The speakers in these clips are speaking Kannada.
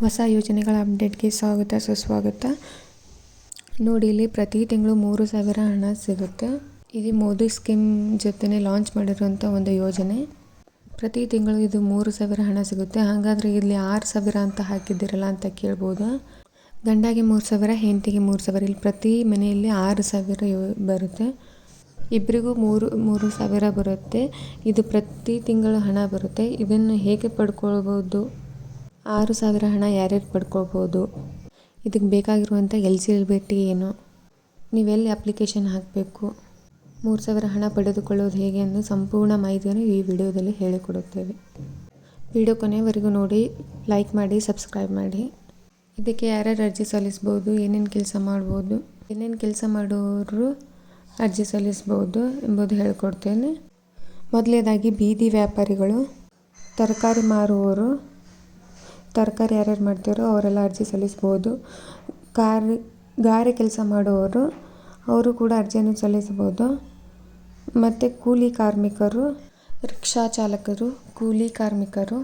ಹೊಸ ಯೋಜನೆಗಳ ಅಪ್ಡೇಟ್ಗೆ ಸ್ವಾಗತ ಸುಸ್ವಾಗತ. ನೋಡಿ, ಇಲ್ಲಿ ಪ್ರತಿ ತಿಂಗಳು 3,000 ಹಣ ಸಿಗುತ್ತೆ. ಇದು ಮೋದಿ ಸ್ಕೀಮ್ ಜೊತೆ ಲಾಂಚ್ ಮಾಡಿರುವಂಥ ಒಂದು ಯೋಜನೆ. ಪ್ರತಿ ತಿಂಗಳು ಇದು 3,000 ಹಣ ಸಿಗುತ್ತೆ. ಹಾಗಾದರೆ ಇಲ್ಲಿ 6,000 ಅಂತ ಹಾಕಿದ್ದೀರಲ್ಲ ಅಂತ ಕೇಳ್ಬೋದು. ಗಂಡಾಗೆ 3,000, ಹೆಂಡತಿಗೆ 3,000. ಇಲ್ಲಿ ಪ್ರತಿ ಮನೆಯಲ್ಲಿ 6,000 ಬರುತ್ತೆ. ಇಬ್ಬರಿಗೂ 3,000 ಬರುತ್ತೆ. ಇದು ಪ್ರತಿ ತಿಂಗಳು ಹಣ ಬರುತ್ತೆ. ಇದನ್ನು ಹೇಗೆ ಪಡ್ಕೊಳ್ಬೋದು? 6,000 ಹಣ ಯಾರ್ಯಾರು ಪಡ್ಕೊಳ್ಬೋದು? ಇದಕ್ಕೆ ಬೇಕಾಗಿರುವಂಥ ಎಲಿಜಿಬಿಲಿಟಿ ಏನು? ನೀವೆಲ್ಲಿ ಅಪ್ಲಿಕೇಶನ್ ಹಾಕಬೇಕು? 3,000 ಹಣ ಪಡೆದುಕೊಳ್ಳೋದು ಹೇಗೆ ಎಂದು ಸಂಪೂರ್ಣ ಮಾಹಿತಿಯನ್ನು ಈ ವಿಡಿಯೋದಲ್ಲಿ ಹೇಳಿಕೊಡುತ್ತೇವೆ. ವಿಡಿಯೋ ಕೊನೆಯವರೆಗೂ ನೋಡಿ, ಲೈಕ್ ಮಾಡಿ, ಸಬ್ಸ್ಕ್ರೈಬ್ ಮಾಡಿ. ಇದಕ್ಕೆ ಯಾರ್ಯಾರು ಅರ್ಜಿ ಸಲ್ಲಿಸ್ಬೋದು, ಏನೇನು ಕೆಲಸ ಮಾಡ್ಬೋದು, ಏನೇನು ಕೆಲಸ ಮಾಡೋರು ಅರ್ಜಿ ಸಲ್ಲಿಸ್ಬೋದು ಎಂಬುದು ಹೇಳಿಕೊಡ್ತೇನೆ. ಮೊದಲನೇದಾಗಿ ಬೀದಿ ವ್ಯಾಪಾರಿಗಳು, ತರಕಾರಿ ಮಾರುವವರು, ತರಕಾರಿ ಯಾರ್ಯಾರು ಮಾಡ್ತಾರೋ ಅವರೆಲ್ಲ ಅರ್ಜಿ ಸಲ್ಲಿಸ್ಬೋದು. ಗಾರೆ ಕೆಲಸ ಮಾಡುವವರು, ಅವರು ಕೂಡ ಅರ್ಜಿಯನ್ನು ಸಲ್ಲಿಸ್ಬೋದು. ಮತ್ತು ಕೂಲಿ ಕಾರ್ಮಿಕರು, ರಿಕ್ಷಾ ಚಾಲಕರು, ಕೂಲಿ ಕಾರ್ಮಿಕರು,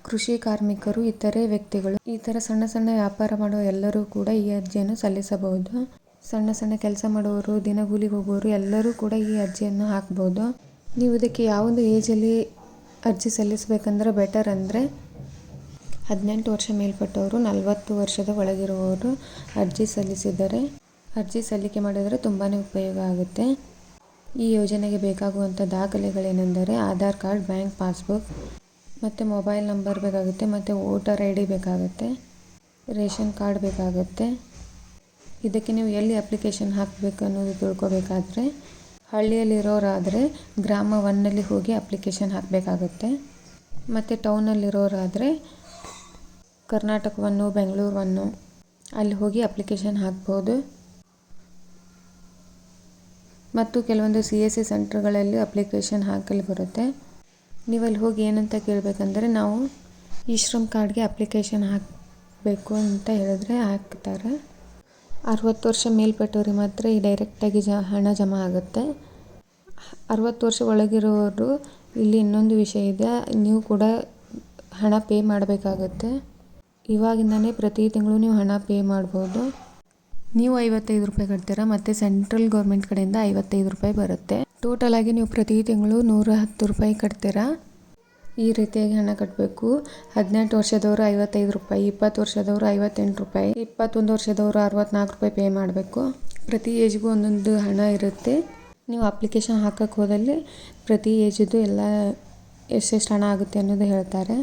ಕೃಷಿ ಕಾರ್ಮಿಕರು, ಇತರೆ ವ್ಯಕ್ತಿಗಳು, ಈ ಥರ ಸಣ್ಣ ಸಣ್ಣ ವ್ಯಾಪಾರ ಮಾಡೋ ಎಲ್ಲರೂ ಕೂಡ ಈ ಅರ್ಜಿಯನ್ನು ಸಲ್ಲಿಸಬಹುದು. ಸಣ್ಣ ಸಣ್ಣ ಕೆಲಸ ಮಾಡುವವರು, ದಿನಗೂಲಿಗೆ ಹೋಗುವವರು ಎಲ್ಲರೂ ಕೂಡ ಈ ಅರ್ಜಿಯನ್ನು ಹಾಕ್ಬೋದು. ನೀವು ಇದಕ್ಕೆ ಯಾವೊಂದು ಏಜಲ್ಲಿ ಅರ್ಜಿ ಸಲ್ಲಿಸಬೇಕಂದ್ರೆ ಬೆಟರ್ ಅಂದರೆ 18 ವರ್ಷ ಮೇಲ್ಪಟ್ಟವರು, 40 ವರ್ಷದ ಒಳಗಿರುವವರು ಅರ್ಜಿ ಸಲ್ಲಿಸಿದರೆ, ಅರ್ಜಿ ಸಲ್ಲಿಕೆ ಮಾಡಿದರೆ ತುಂಬಾ ಉಪಯೋಗ ಆಗುತ್ತೆ. ಈ ಯೋಜನೆಗೆ ಬೇಕಾಗುವಂಥ ದಾಖಲೆಗಳೇನೆಂದರೆ ಆಧಾರ್ ಕಾರ್ಡ್, ಬ್ಯಾಂಕ್ ಪಾಸ್ಬುಕ್ ಮತ್ತು ಮೊಬೈಲ್ ನಂಬರ್ ಬೇಕಾಗುತ್ತೆ. ಮತ್ತು ವೋಟರ್ ID ಬೇಕಾಗುತ್ತೆ, ರೇಷನ್ ಕಾರ್ಡ್ ಬೇಕಾಗುತ್ತೆ. ಇದಕ್ಕೆ ನೀವು ಎಲ್ಲಿ ಅಪ್ಲಿಕೇಶನ್ ಹಾಕಬೇಕು ಅನ್ನೋದು ತಿಳ್ಕೊಬೇಕಾದ್ರೆ, ಹಳ್ಳಿಯಲ್ಲಿರೋರಾದರೆ ಗ್ರಾಮ 1ನಲ್ಲಿ ಹೋಗಿ ಅಪ್ಲಿಕೇಶನ್ ಹಾಕಬೇಕಾಗುತ್ತೆ. ಮತ್ತು ಟೌನಲ್ಲಿರೋರಾದರೆ ಕರ್ನಾಟಕ 1, ಬೆಂಗಳೂರು 1 ಅಲ್ಲಿ ಹೋಗಿ ಅಪ್ಲಿಕೇಶನ್ ಹಾಕ್ಬೋದು. ಮತ್ತು ಕೆಲವೊಂದು CSC ಸೆಂಟರ್ಗಳಲ್ಲಿ ಅಪ್ಲಿಕೇಶನ್ ಹಾಕಲು ಬರುತ್ತೆ. ನೀವು ಅಲ್ಲಿ ಹೋಗಿ ಏನಂತ ಕೇಳಬೇಕಂದ್ರೆ, ನಾವು ಈ ಶ್ರಮ್ ಕಾರ್ಡ್ಗೆ ಅಪ್ಲಿಕೇಶನ್ ಹಾಕಬೇಕು ಅಂತ ಹೇಳಿದ್ರೆ ಹಾಕ್ತಾರೆ. 60 ವರ್ಷ ಮೇಲ್ಪಟ್ಟವ್ರಿಗೆ ಮಾತ್ರ ಈ ಡೈರೆಕ್ಟಾಗಿ ಹಣ ಜಮಾ ಆಗುತ್ತೆ. 60 ವರ್ಷ ಒಳಗಿರೋರು, ಇಲ್ಲಿ ಇನ್ನೊಂದು ವಿಷಯ ಇದೆ, ನೀವು ಕೂಡ ಹಣ ಪೇ ಮಾಡಬೇಕಾಗತ್ತೆ. ಇವಾಗಿಂದನೇ ಪ್ರತಿ ತಿಂಗಳು ನೀವು ಹಣ ಪೇ ಮಾಡ್ಬೋದು. ನೀವು 55 ರೂಪಾಯಿ ಕಟ್ತೀರಾ ಮತ್ತು ಸೆಂಟ್ರಲ್ ಗೌರ್ಮೆಂಟ್ ಕಡೆಯಿಂದ 55 ರೂಪಾಯಿ ಬರುತ್ತೆ. ಟೋಟಲ್ ಆಗಿ ನೀವು ಪ್ರತಿ ತಿಂಗಳು 110 ರೂಪಾಯಿ ಕಟ್ತೀರಾ. ಈ ರೀತಿಯಾಗಿ ಹಣ ಕಟ್ಟಬೇಕು. 18 ವರ್ಷದವರು 55 ರೂಪಾಯಿ, 20 ವರ್ಷದವರು 58 ರೂಪಾಯಿ, 21 ವರ್ಷದವರು 64 ರೂಪಾಯಿ ಪೇ ಮಾಡಬೇಕು. ಪ್ರತಿ ಏಜ್ಗೂ ಒಂದೊಂದು ಹಣ ಇರುತ್ತೆ. ನೀವು ಅಪ್ಲಿಕೇಶನ್ ಹಾಕಕ್ಕೆ ಹೋದಲ್ಲಿ ಪ್ರತಿ ಏಜ್ದು ಎಲ್ಲ ಎಷ್ಟೆಷ್ಟು ಹಣ ಆಗುತ್ತೆ ಅನ್ನೋದು ಹೇಳ್ತಾರೆ.